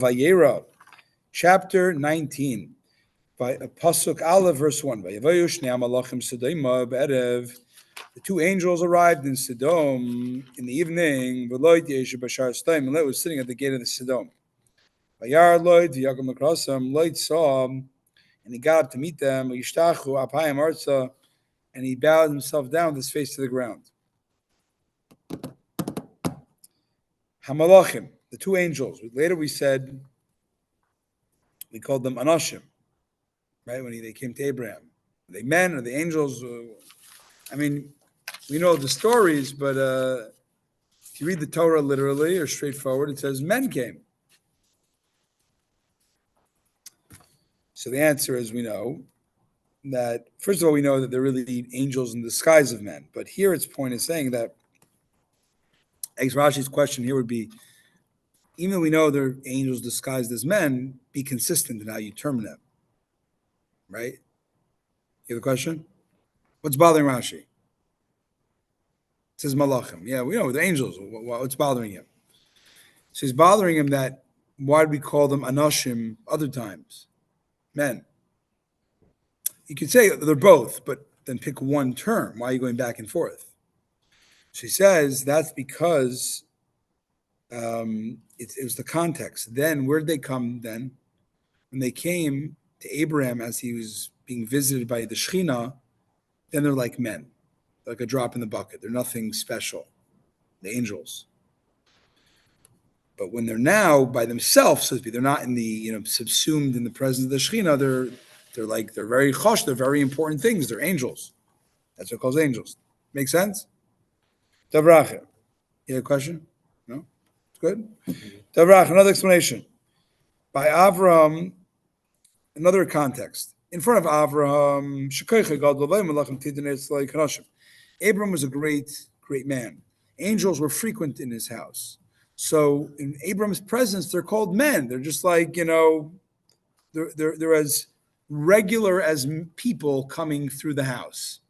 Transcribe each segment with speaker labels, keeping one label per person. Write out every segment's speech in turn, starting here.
Speaker 1: Vayera, chapter 19, by Pasuk Aleph, verse 1. Vayevayu shnei malachim Sodoma b'erev. The two angels arrived in Sodom in the evening. V'loid yeshu b'shar Sodom, and Lot was sitting at the gate of the Sodom. Vayar Lot v'yagam akrasam. Lot saw him, and he got up to meet them. Yishtachu apayim arza, and he bowed himself down with his face to the ground. Hamalachim, the two angels. Later we said, we called them Anashim, right? When they came to Abraham. Are they men? Are they angels? I mean, we know the stories, but if you read the Torah literally or straightforward, it says men came. So the answer is, we know that, first of all, we know that they're really angels in the disguise of men. But here its point is saying that, as Rashi's question here would be, even though we know they're angels disguised as men, be consistent in how you term them. Right? You have a question? What's bothering Rashi? It says malachim. Yeah, we know they're angels. What's bothering him? So he's bothering him that, why do we call them anashim other times? Men. You could say they're both, but then pick one term. Why are you going back and forth? So he says that's because it was the context. Then where did they come then? When they came to Abraham as he was being visited by the Shekhinah, then they're like men, like a drop in the bucket. They're nothing special, the angels. But when they're now by themselves, so to speak, they're not in the, subsumed in the presence of the Shekhinah, they're very chosh, they're very important things. They're angels. That's what it calls angels. Make sense? Davracha. You have a question? No? It's good? Davracha, another explanation. By Avraham, another context. In front of Avraham, Abram was a great, great man. Angels were frequent in his house. So in Abram's presence, they're called men. They're just like, they're as regular as people coming through the house.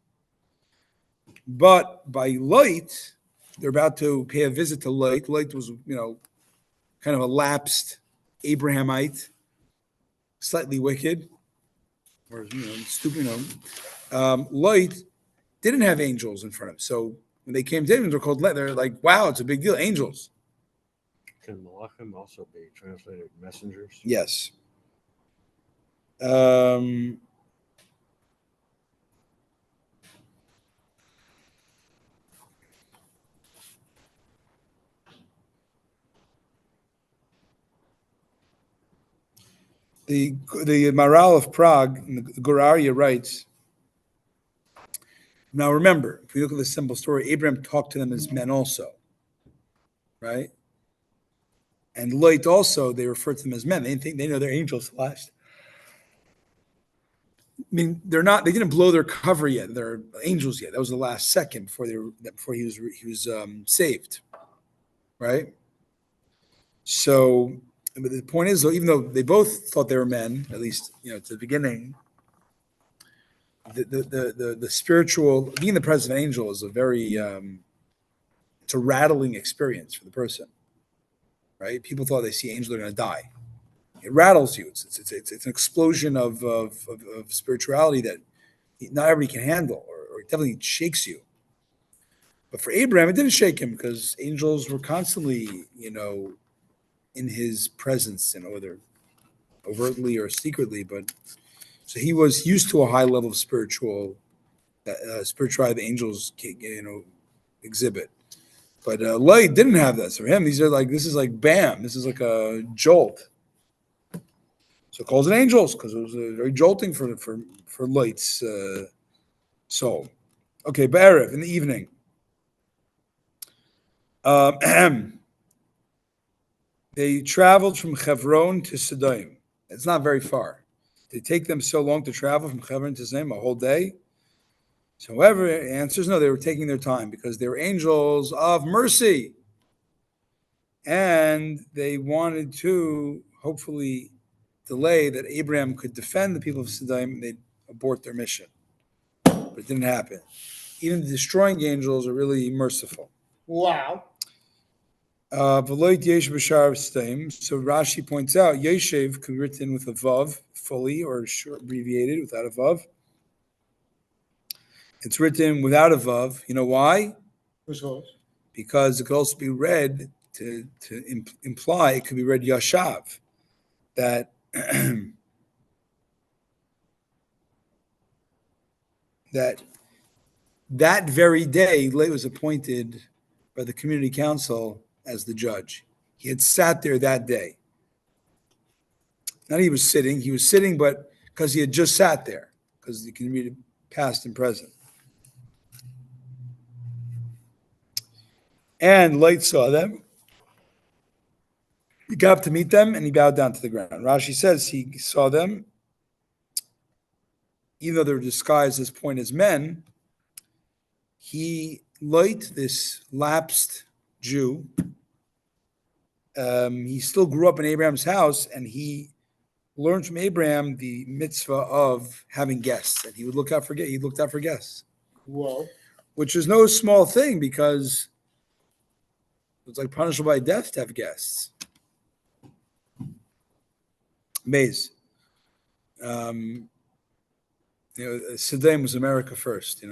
Speaker 1: But by Lot, they're about to pay a visit to Lot. Lot was, kind of a lapsed Abrahamite, slightly wicked, or stupid. Lot didn't have angels in front of him, so when they came to him, they're called. They're like, wow, it's a big deal, angels.
Speaker 2: Can malachim also be translated messengers?
Speaker 1: Yes. The Maral of Prague, the Goraria writes, now remember, if we look at the simple story, Abraham talked to them as men also, right? And Lot also, they refer to them as men. They know they're angels last. I mean, they didn't blow their cover yet. They're angels yet. That was the last second before he was saved, right? So, but the point is, though, even though they both thought they were men, at least to the beginning, the spiritual, being the presence of an angel is a very it's a rattling experience for the person, right? People thought they see angels, they're going to die. It rattles you. It's an explosion of spirituality that not everybody can handle, or it definitely shakes you. But for Abraham, it didn't shake him because angels were constantly, in his presence, whether overtly or secretly. But so he was used to a high level of spirituality the angels, exhibit. But Lot didn't have that. So for him, this is like bam. This is like a jolt. So it calls it angels because it was very jolting for Lot's soul. Okay, B'erev, in the evening. They traveled from Hebron to Sodom. It's not very far. Did it take them so long to travel from Hebron to Sodom, a whole day? So, however, the answer is no, they were taking their time because they were angels of mercy. And they wanted to hopefully delay that Abraham could defend the people of Sodom, and they'd abort their mission. But it didn't happen. Even the destroying angels are really merciful.
Speaker 3: Wow.
Speaker 1: V'loit yesh b'shar stem. So Rashi points out yeshev could be written with a vav fully or short, abbreviated without a vav. It's written without a vav. You know why? Because it could also be read to imply, it could be read yashav, that that very day Leah was appointed by the community council as the judge. He had sat there that day. Not he was sitting, but because he had just sat there, because you can read it past and present. And Light saw them. He got up to meet them and he bowed down to the ground. Rashi says he saw them, even though they were disguised at this point as men. Light, this lapsed Jew, he still grew up in Abraham's house, and he learned from Abraham the mitzvah of having guests, and he looked out for guests.
Speaker 3: Whoa.
Speaker 1: Which is no small thing, because it's like punishable by death to have guests. Maze. Saddam was America first,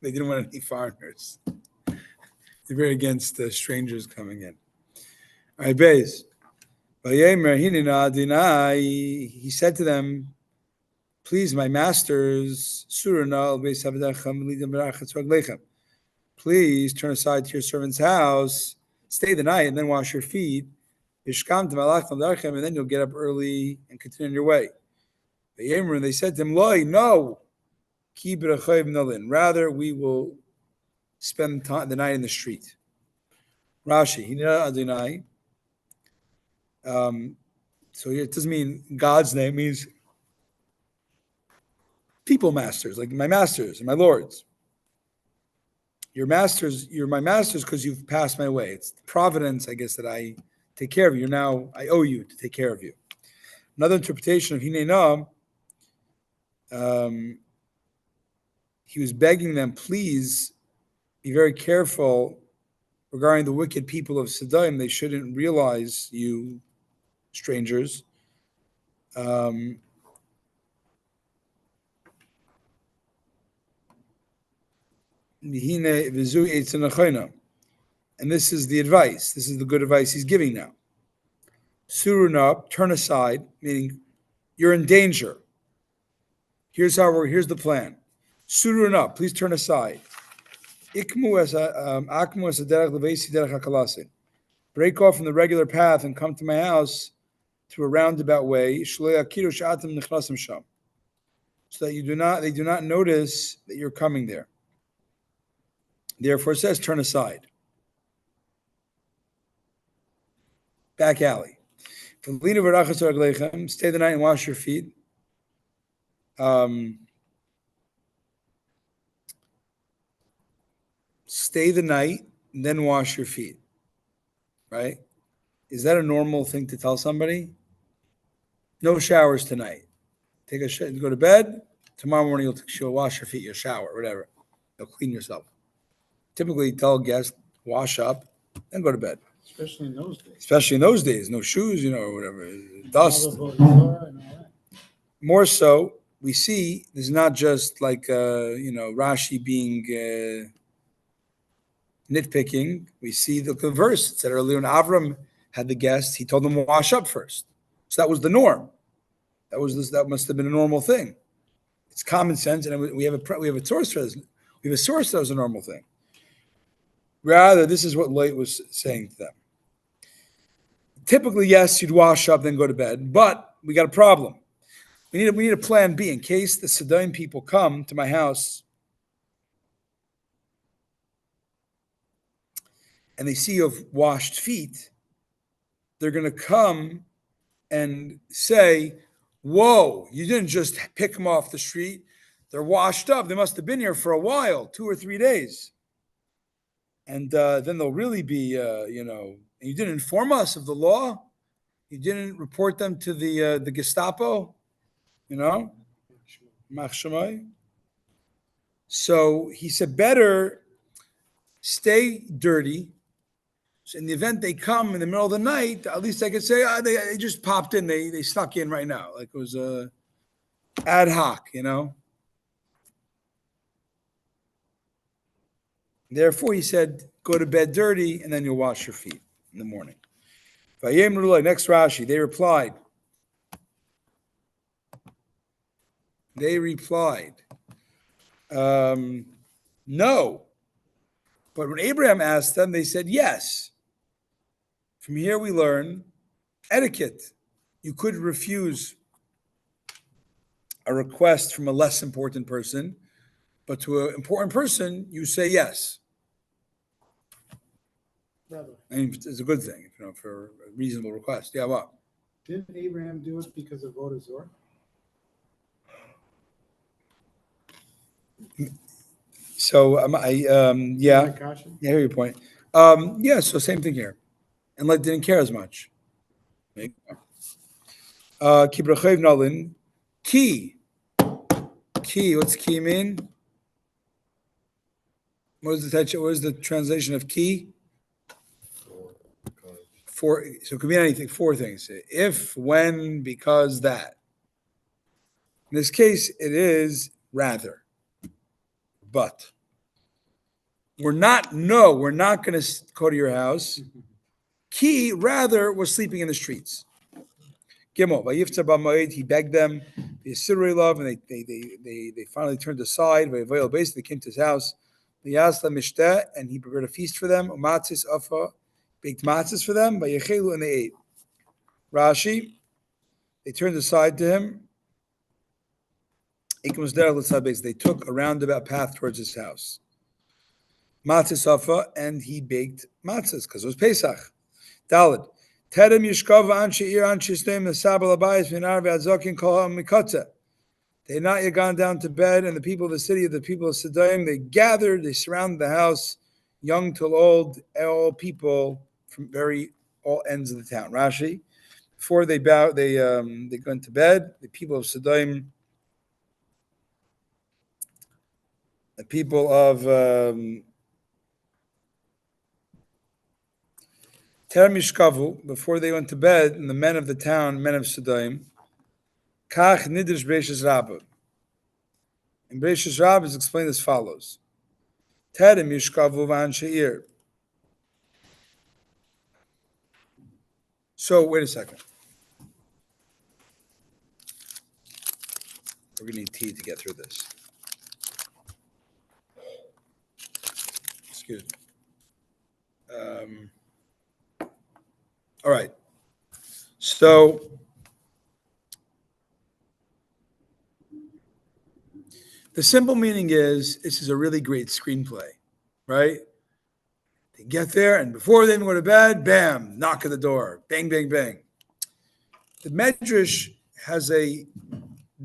Speaker 1: They didn't want any foreigners. They're very against strangers coming in. All right, Bez. He said to them, please, my masters, please turn aside to your servant's house, stay the night, and then wash your feet. And then you'll get up early and continue on your way. And they said to him, no. Rather, we will spend the night in the street. Rashi, so it doesn't mean God's name, it means people masters, like my masters and my lords. You're my masters because you've passed my way. It's providence, I guess, that I take care of you. I owe you to take care of you. Another interpretation of Hinena, he was begging them, please be very careful regarding the wicked people of Sodom. They shouldn't realize you, strangers. And this is the advice. This is the good advice he's giving now. Suruna, turn aside, meaning you're in danger. Here's the plan. Suruna, please turn aside. Break off from the regular path and come to my house through a roundabout way, so that they do not notice that you're coming there. Therefore, it says, turn aside. Back alley. Stay the night and wash your feet. Stay the night and then wash your feet. Right? Is that a normal thing to tell somebody? No showers tonight. Take a shower, go to bed. Tomorrow morning she'll wash your feet, you'll shower, whatever. You'll clean yourself. Typically tell guests, wash up, and go to bed.
Speaker 3: Especially in those days.
Speaker 1: No shoes, or whatever. Dust.
Speaker 3: And
Speaker 1: More so, we see this is not just like Rashi being nitpicking. We see the verse. It said earlier when Avram had the guests, he told them to wash up first. So that was the norm. That must have been a normal thing. It's common sense, and we have a source for this. We have a source that was a normal thing. Rather, this is what Light was saying to them. Typically, yes, you'd wash up, then go to bed, but we got a problem. We need a plan B in case the Sodom people come to my house and they see you have washed feet. They're going to come and say, whoa, you didn't just pick them off the street. They're washed up. They must have been here for a while, 2 or 3 days. And then they'll really be, you didn't inform us of the law. You didn't report them to the Gestapo, So he said, better stay dirty So in the event they come in the middle of the night, at least I could say they just popped in. They snuck in right now, like it was ad hoc, Therefore, he said, go to bed dirty, and then you'll wash your feet in the morning. Next Rashi, they replied. No. But when Abraham asked them, they said yes. From here we learn etiquette. You could refuse a request from a less important person, but to an important person, you say yes.
Speaker 3: Rabbi,
Speaker 1: I mean, it's a good thing, for a reasonable request. Yeah, what?
Speaker 3: didn't Abraham do it because of Avodah Zorah?
Speaker 1: So yeah,
Speaker 3: Kasha?
Speaker 1: I hear your point. Yeah, so same thing here, and like didn't care as much. Kibrachev Nalin, key. What's key mean? What is the translation of key? For so it could mean anything. Four things: if, when, because, that. In this case, it is rather. But we're not going to go to your house. Ki, rather, was sleeping in the streets. Gimel, Vayiftzar b'moed, he begged them, Yisirui love, and they finally turned aside. Vayavoil, basically came to his house. Vayasla mishteh, and he prepared a feast for them. Umatzis afa, baked matzahs for them. Vayechelu, and they ate. Rashi, they turned aside to him. They took a roundabout path towards his house. Matzah safa, and he baked matzahs because it was Pesach. Daled. Terem yishkav anshe ir anshe stem nesabel abayis v'nar ve'azokin kol ha'mikotza. They had not yet gone down to bed, and the people of the city, the people of Sodom, they gathered, they surrounded the house, young till old, all people from all ends of the town. Rashi, before they go into bed, the people of Sodom, the people of Terem Yishkavu, before they went to bed, and the men of the town, men of Sodom, Kach Nidrish Beishas Rabbah. In Beishas Rabbah is explained as follows: Terem Yishkavu Van She'ir. So wait a second. We're going to need tea to get through this. Excuse me. All right. So the simple meaning is this is a really great screenplay, right? They get there, and before they even go to bed, bam, knock at the door, bang, bang, bang. The Medrash has a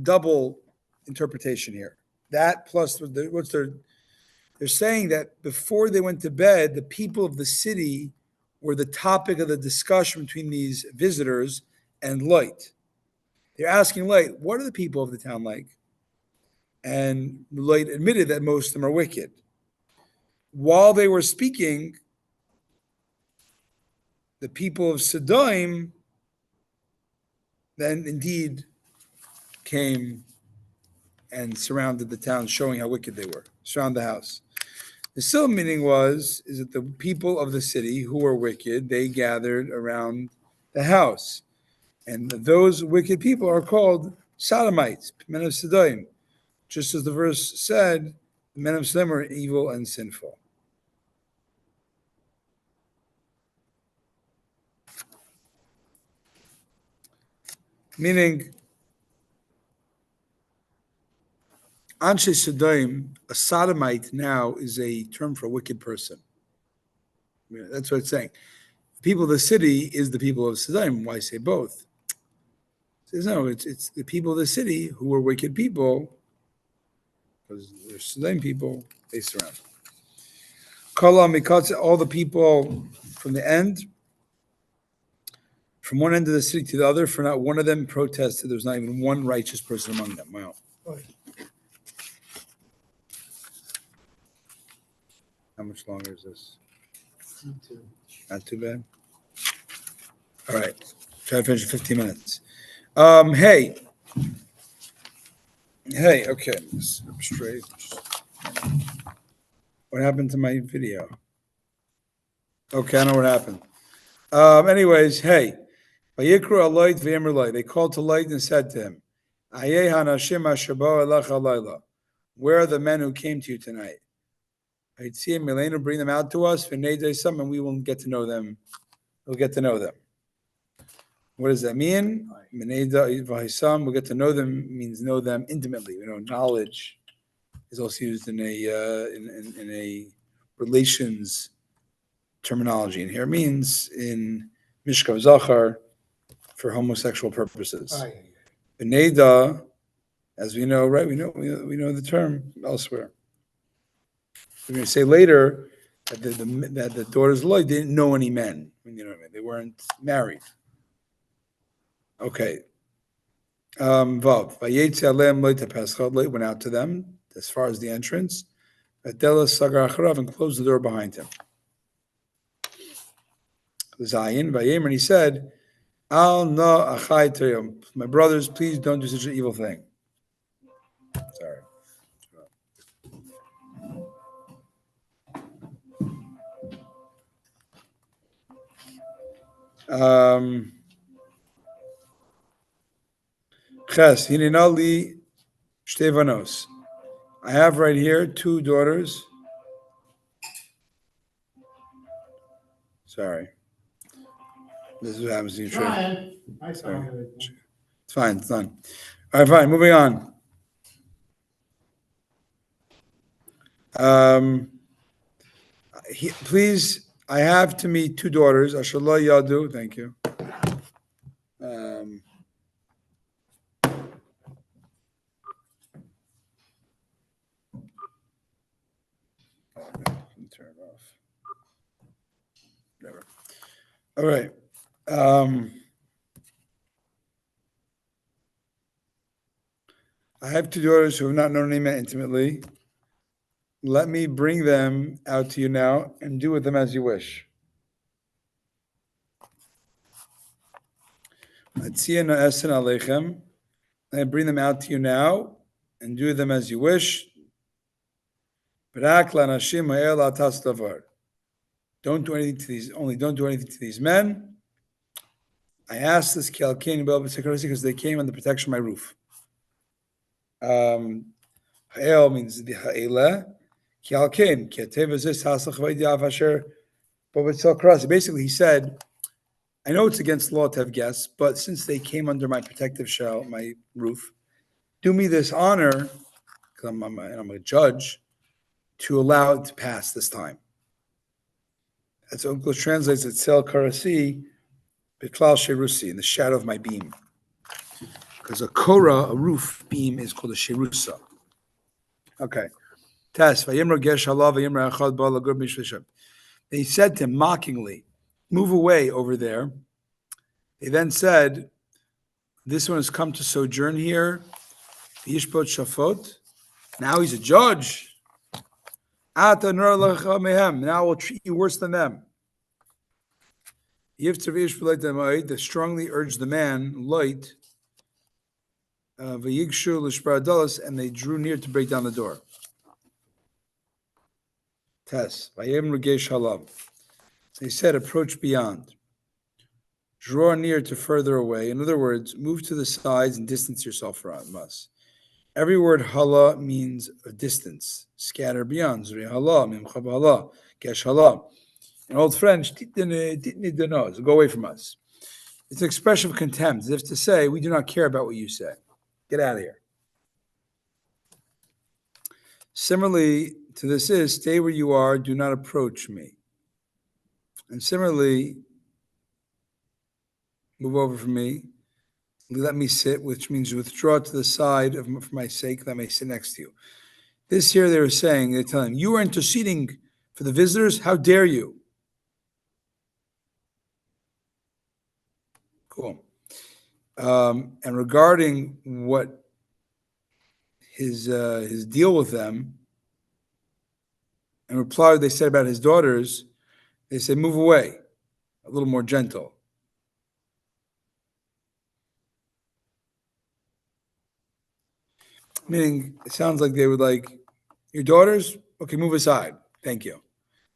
Speaker 1: double interpretation here. That plus they're saying that before they went to bed, the people of the city were the topic of the discussion between these visitors and Lot. They're asking Lot, what are the people of the town like? And Lot admitted that most of them are wicked. While they were speaking, the people of Sodom then indeed came and surrounded the town, showing how wicked they were, surround the house. The still meaning is that the people of the city who were wicked, they gathered around the house. And those wicked people are called Sodomites, men of Sodom. Just as the verse said, the men of Sodom are evil and sinful. Meaning, Anshe Sodom, a sodomite now is a term for a wicked person. That's what it's saying. The people of the city is the people of Sodom. Why say both? It says no, it's the people of the city who were wicked people, because they're Sodom people, they surround. Kala mikatza, all the people from the end, from one end of the city to the other, for not one of them protested. There's not even one righteous person among them. Wow. How much longer is this?
Speaker 3: Me too.
Speaker 1: Not too bad. All right. Try to finish in 15 minutes. Hey. Hey, okay. Straight. What happened to my video? Okay, I know what happened. Anyways, hey. Vayikru Aloyd v'yemru They called to Lloyd and said to him, Ayeh hanashim ashabah elecha alayla. Where are the men who came to you tonight? I'd see him, Milena, bring them out to us, and we will get to know them. We'll get to know them. What does that mean? We'll get to know them means know them intimately. Knowledge is also used in a relations terminology, and here means in Mishkav Zachar for homosexual purposes. Beneda, as we know, right? We know the term elsewhere. We're going to say later that the daughters of Lloyd didn't know any men. They weren't married. Okay. Vav. Vayetze aleim Lloyd tepescha. Lloyd went out to them as far as the entrance. Adela sagar acharav and closed the door behind him. Zayin vayemer, and he said, Al na achai teyom. My brothers, please don't do such an evil thing. Sorry. Ches, hininali shtevanos. I have right here 2 daughters. Sorry. This is what happens to you, Trey.
Speaker 3: I found it.
Speaker 1: It's fine, it's done. All right, fine, moving on. Please, I have to meet 2 daughters. Ashallah Yadu, thank you. Turn it off. Whatever. All right. I have 2 daughters who have not known any man intimately. Let me bring them out to you now and do with them as you wish. Let me bring them out to you now and do with them as you wish. Don't do anything to these. Only don't do anything to these men. I asked this because they came on the protection of my roof. Ha'el means the ha'ela. Basically, he said, I know it's against law to have guests, but since they came under my protective shell, my roof, do me this honor, because I'm a judge, to allow it to pass this time. That's what English translates it, Sel Karasi, Biklal Sherusi, in the shadow of my beam. Because a Korah, a roof beam, is called a Sherusa. Okay. They said to him mockingly, move away over there. They then said, this one has come to sojourn here. Yishbot Shafot. Now he's a judge. Now we'll treat you worse than them. They strongly urged the man, light, and they drew near to break down the door. They said, approach beyond. Draw near to further away. In other words, move to the sides and distance yourself from us. Every word hala means a distance. Scatter beyond. Zuri hala, mimchab hala, gesh hala. In Old French, go away from us. It's an expression of contempt, as if to say, we do not care about what you say. Get out of here. Similarly to this is, stay where you are, do not approach me. And similarly, move over from me, let me sit, which means withdraw to the side for my sake, let me sit next to you. This here they're telling him, you are interceding for the visitors? How dare you? Cool. And regarding what his deal with them, in reply, they said about his daughters, They say, move away, a little more gentle. Meaning, it sounds like they would like, your daughters, okay, move aside. Thank you.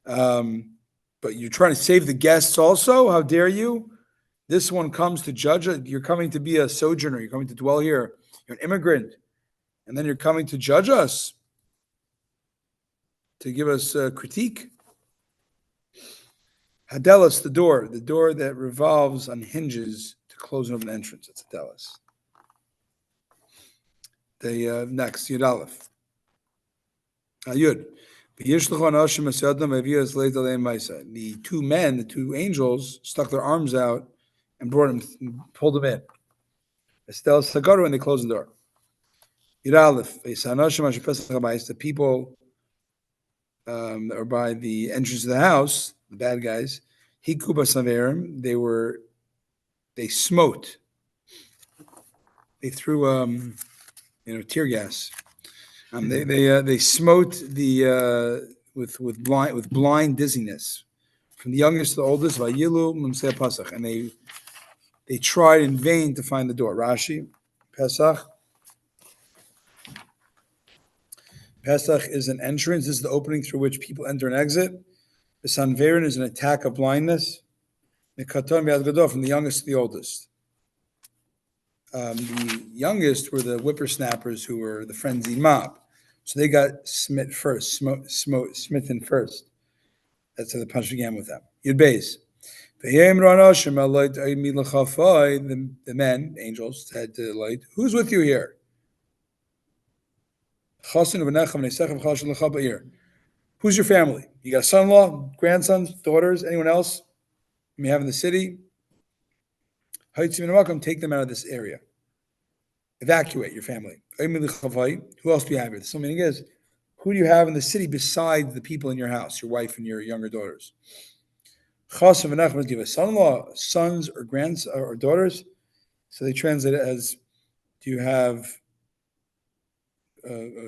Speaker 1: But you're trying to save the guests also? How dare you? This one comes to judge it. You're coming to be a sojourner. You're coming to dwell here. You're an immigrant. And then you're coming to judge us, to give us a critique. Hadelis, the door that revolves on hinges to close and open entrance. That's Hadelis. The next, Yud Aleph. Yud. The two men, the two angels, stuck their arms out and brought him, pulled him in. Estel Sagaru, and they closed the door. Yud Aleph. The people that were by the entrance of the house, the bad guys, they smote. They threw tear gas. They smote the with blind dizziness from the youngest to the oldest. And they tried in vain to find the door. Rashi, Pesach. Pesach is an entrance. This is the opening through which people enter and exit. The Sanverin is an attack of blindness. The Katon Gadol, from the youngest to the oldest. The youngest were the whippersnappers who were the frenzied mob. So they got smitten first. That's how the punch began with them. Yud Beis. The men, angels, said to the light, who's with you here? Who's your family? You got a son-in-law, grandsons, daughters, anyone else you may have in the city? Take them out of this area. Evacuate your family. Who else do you have here? So meaning is, who do you have in the city besides the people in your house, your wife and your younger daughters? Do you have a son-in-law, sons or grandsons or daughters? So they translate it as, do you have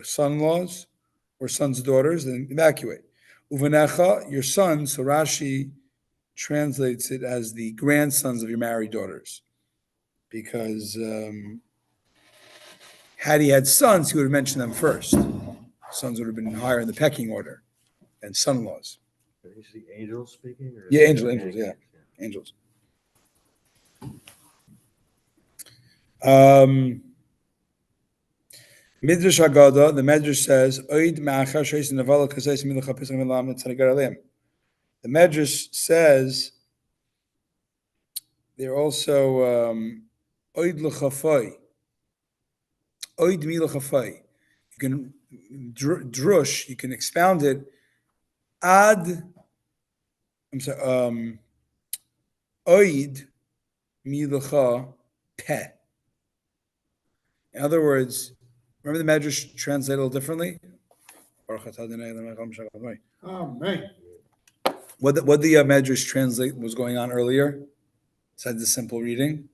Speaker 1: son-in-laws or sons' daughters? Then evacuate. Uvanecha, your sons. So Rashi translates it as the grandsons of your married daughters, because had he had sons, he would have mentioned them first. Sons would have been higher in the pecking order than son-in-laws.
Speaker 2: Is the angel speaking? Or
Speaker 1: Yeah, angels, yeah. Angels. Midrash Haggadah, the Midrash says, the Midrash says they're also Oid l'chafai. Oid mi l'chafai. You can drush, you can expound it. Oid mi l'cha peh. In other words, remember the Medrash translated a little differently?
Speaker 3: Amen.
Speaker 1: What the Medrash translate was going on earlier, besides the simple reading,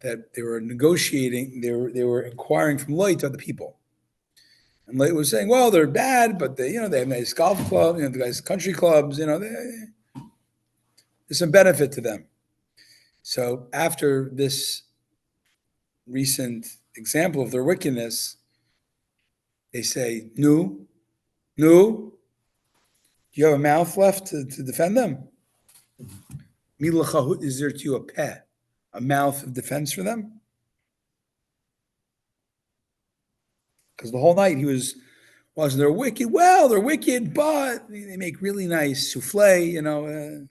Speaker 1: that they were negotiating, they were inquiring from Lot to other people. And Lot was saying, well, they're bad, but they have nice golf clubs, the guys country clubs, there's some benefit to them. So after this recent example of their wickedness, they say, do you have a mouth left to defend them? Is there to you a mouth of defense for them? Because the whole night he wasn't they're wicked? Well, they're wicked, but they make really nice souffle,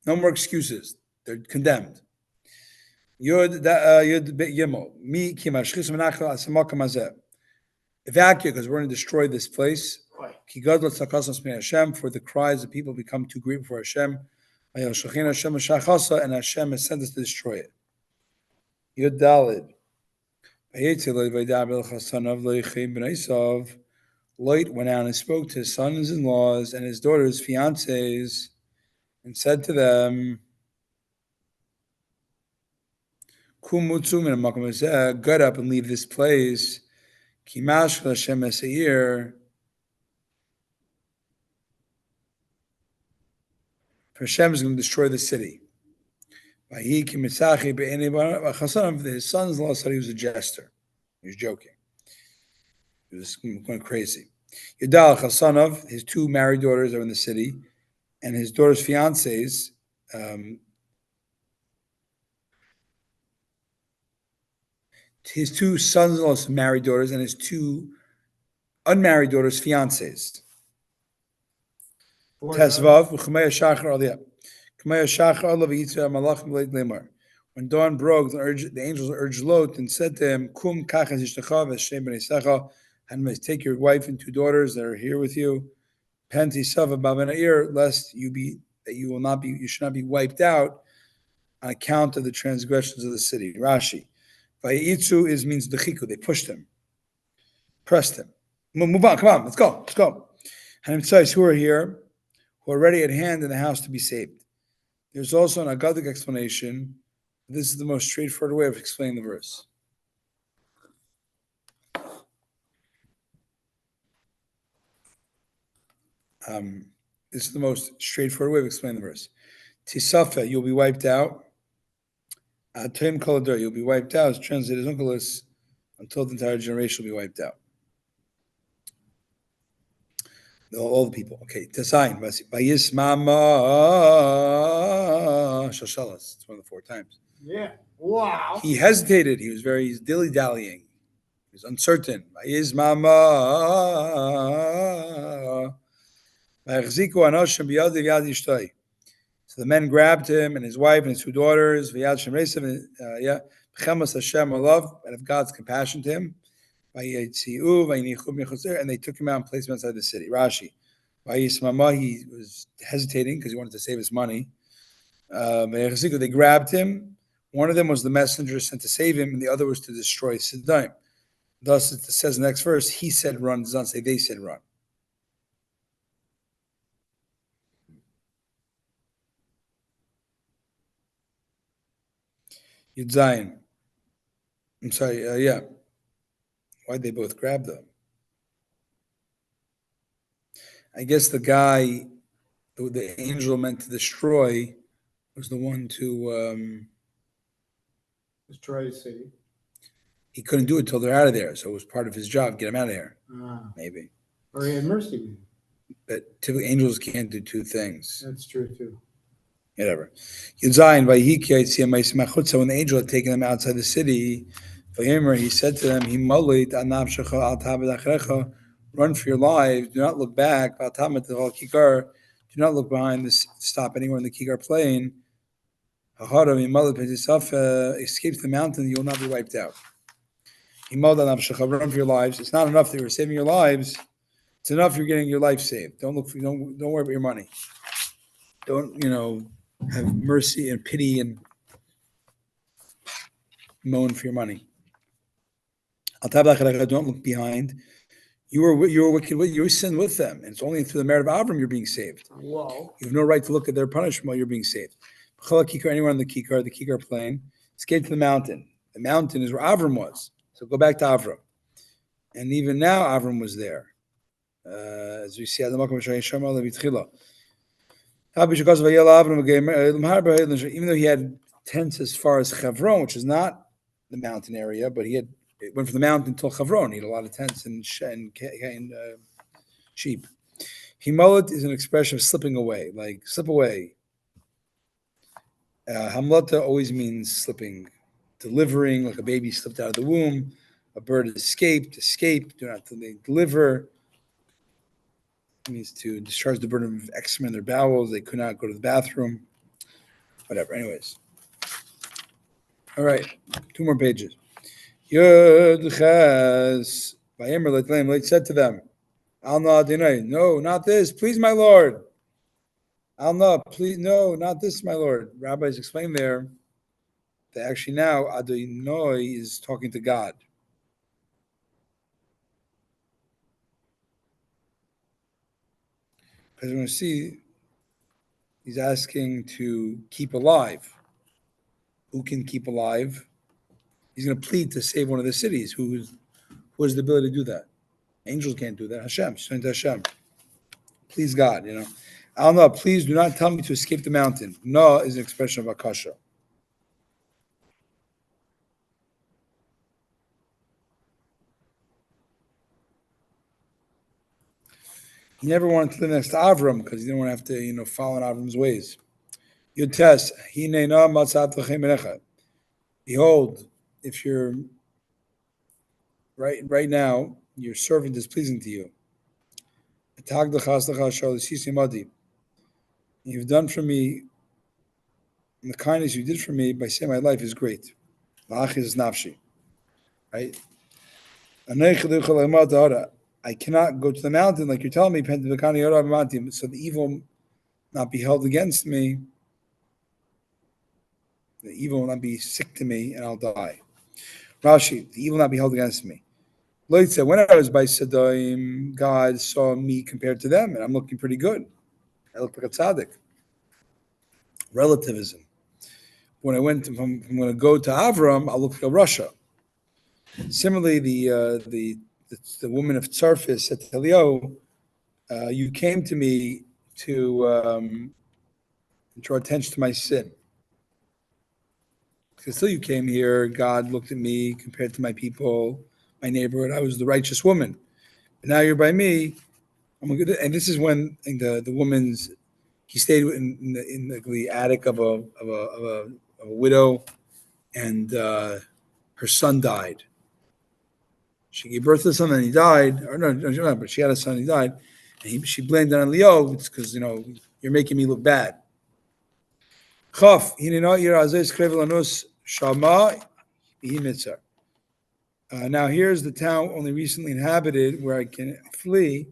Speaker 1: no more excuses. They're condemned. Yud Gimel. Mi kimashchis menachal asamakam hazeh. Evacuate, because we're going to destroy this place. Ki gadol tzakasas me Hashem, for the cries of people become too great for Hashem. And Hashem has sent us to destroy it. Yud Dalid. Lot went out and spoke to his sons-in-laws and his daughters' fiancés, and said to them, get up and leave this place. For Hashem is going to destroy the city. His son-in-law said he was a jester. He was joking. He was going crazy. Yadal Chasanov, his two married daughters are in the city, and his daughter's fiancés. His two sons-in-law married daughters and his two unmarried daughters' fiancés. Tesvav v'chumei shachar aliyah. Chumei shachar alav yitzvah malachim leid lemar. When dawn broke, the angels urged Lot and said to him, "Kum kachas ishtecha v'shem b'nei secha." And take your wife and two daughters that are here with you. Penti sava b'benair, lest you should not be wiped out on account of the transgressions of the city. Rashi, vayitzu means dechiku. They pushed him, pressed him. Move on, come on, let's go. And who are here, who are ready at hand in the house to be saved. There's also an Agadic explanation. This is the most straightforward way of explaining the verse. This is the most straightforward way of explaining the verse. Tisafa, you'll be wiped out. Atim kolador, you'll be wiped out. It's translated as unkeless until the entire generation will be wiped out. All the people. Okay. Tesayin. Bayis mama shashalas. It's one of the 4 times.
Speaker 3: Yeah. Wow.
Speaker 1: He hesitated. He was very dilly-dallying. He was uncertain. Bayis mama. So the men grabbed him and his wife and his 2 daughters, and of God's compassion to him, and they took him out and placed him outside the city. Rashi, he was hesitating because he wanted to save his money. They grabbed him. One of them was the messenger sent to save him, and the other was to destroy Siddim. Thus, it says in the next verse, he said run. It does not say they said run. Yud Zayin. I'm sorry, yeah. Why'd they both grab them? I guess the guy, the angel meant to destroy, was the one to...
Speaker 3: destroy the city.
Speaker 1: He couldn't do it till they're out of there, so it was part of his job, get him out of here. Maybe.
Speaker 3: Or he had mercy.
Speaker 1: But typically angels can't do 2 things.
Speaker 3: That's true too.
Speaker 1: Whatever. When the angel had taken them outside the city, he said to them, run for your lives, do not look back, do not look behind, stop anywhere in the Kikar plain. Escape the mountain, you will not be wiped out. Run for your lives. It's not enough that you're saving your lives, it's enough you're getting your life saved. Don't worry about your money. Don't, have mercy and pity and moan for your money. Don't look behind. You were wicked. You sinned with them, and it's only through the merit of Avram you're being saved.
Speaker 3: Whoa!
Speaker 1: You have no right to look at their punishment while you're being saved. Anywhere on the Kikar plain, escape to the mountain. The mountain is where Avram was. So go back to Avram. And even now, Avram was there, as we see. Even though he had tents as far as Chevron, which is not the mountain area, but it went from the mountain until Chevron. He had a lot of tents and sheep. Himalat is an expression of slipping away, like slip away. Hamlata always means slipping, delivering, like a baby slipped out of the womb. A bird escaped, do not deliver. It means to discharge the burden of eczema in their bowels. They could not go to the bathroom. Whatever. Anyways. All right. 2 more pages. Yud Ches. Vayemer said to them, Al na Adonai. No, not this. Please, my Lord. Al na. Please, no, not this, my Lord. Rabbis explain there that actually now Adonai is talking to God. Because we're going to see, he's asking to keep alive. Who can keep alive? He's going to plead to save one of the cities. Who has the ability to do that? Angels can't do that. Hashem. Hashem. Please God, Al-Na, please do not tell me to escape the mountain. Na is an expression of akasha. He never wanted to live next to Avram because he didn't want to have to, follow in Avram's ways. Yotes, Hine na matzat v'chem enecha. Behold, if you're right now, your servant is pleasing to you. You've done for me, and the kindness you did for me by saving my life is great. Is nafshi, right? I cannot go to the mountain like you're telling me, so the evil not be held against me. The evil will not be sick to me, and I'll die. Rashi, the evil will not be held against me. Lloyd said, when I was by Sodom, God saw me compared to them, and I'm looking pretty good. I look like a tzaddik. Relativism. When I went, if I'm going to go to Avram, I'll look like a Russia. Similarly, the woman of Tzarfis said to Eliyahu, you came to me to draw attention to my sin. Because till you came here, God looked at me compared to my people, my neighborhood. I was the righteous woman. But now you're by me. And this is when the woman's he stayed in the attic of a widow, and her son died. She gave birth to a son and he died. Or no, but she had a son and he died. And she blamed it on Leo. It's because you're making me look bad. Now here's the town only recently inhabited where I can flee.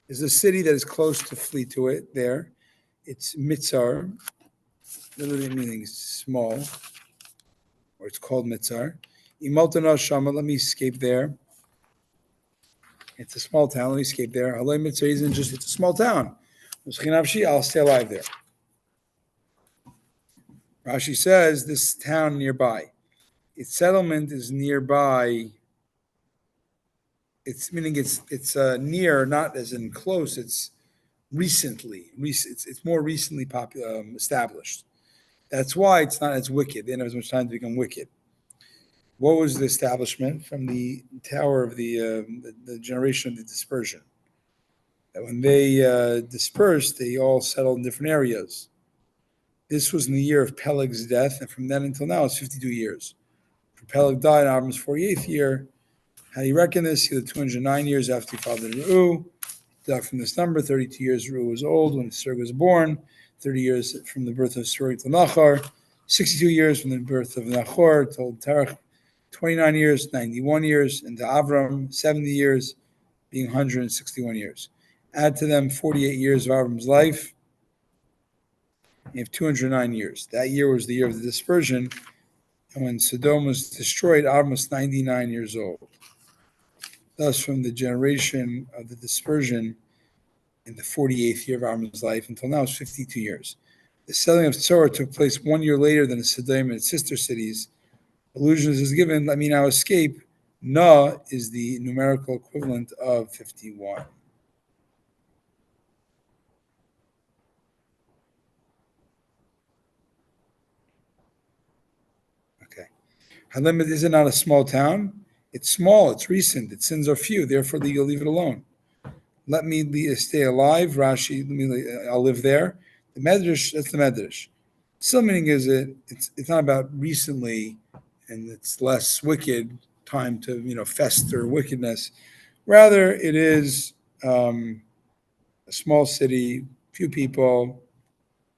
Speaker 1: There's a city that is close to flee to it there. It's Mitzar, literally meaning small, or it's called Mitzar. Imaltana Shama, let me escape there. It's a small town, let me escape there. Halay Mitzar isn't just, it's a small town. I'll stay alive there. Rashi says this town nearby. Its settlement is nearby. It's meaning it's near, not as in close. It's it's more recently established. That's why it's not as wicked. They didn't have as much time to become wicked. What was the establishment from the tower of the generation of the dispersion? That when they dispersed, they all settled in different areas. This was in the year of Peleg's death, and from then until now, it's 52 years. For Peleg died in Avram's 48th year. How do you reckon this? He lived 209 years after he fathered Reu. Deduct from this number, 32 years Reu was old when Serug was born, 30 years from the birth of Serug to Nachor, 62 years from the birth of Nachor told Terach, 29 years, 91 years, and to Avram, 70 years, being 161 years. Add to them 48 years of Avram's life, you have 209 years. That year was the year of the dispersion, and when Sodom was destroyed, Avram was 99 years old. Thus, from the generation of the dispersion in the 48th year of Avram's life until now is 52 years. The settling of Tzorah took place 1 year later than the Sodom and its sister cities. Allusions is given, let me now escape. Na is the numerical equivalent of 51. Okay. Halimit is not a small town. It's small, it's recent, its sins are few, therefore you'll leave it alone. Let me stay alive, Rashi, I'll live there. The Medrash, that's the Medrash. Still meaning is it's not about recently and it's less wicked time to fester wickedness. Rather, it is a small city, few people,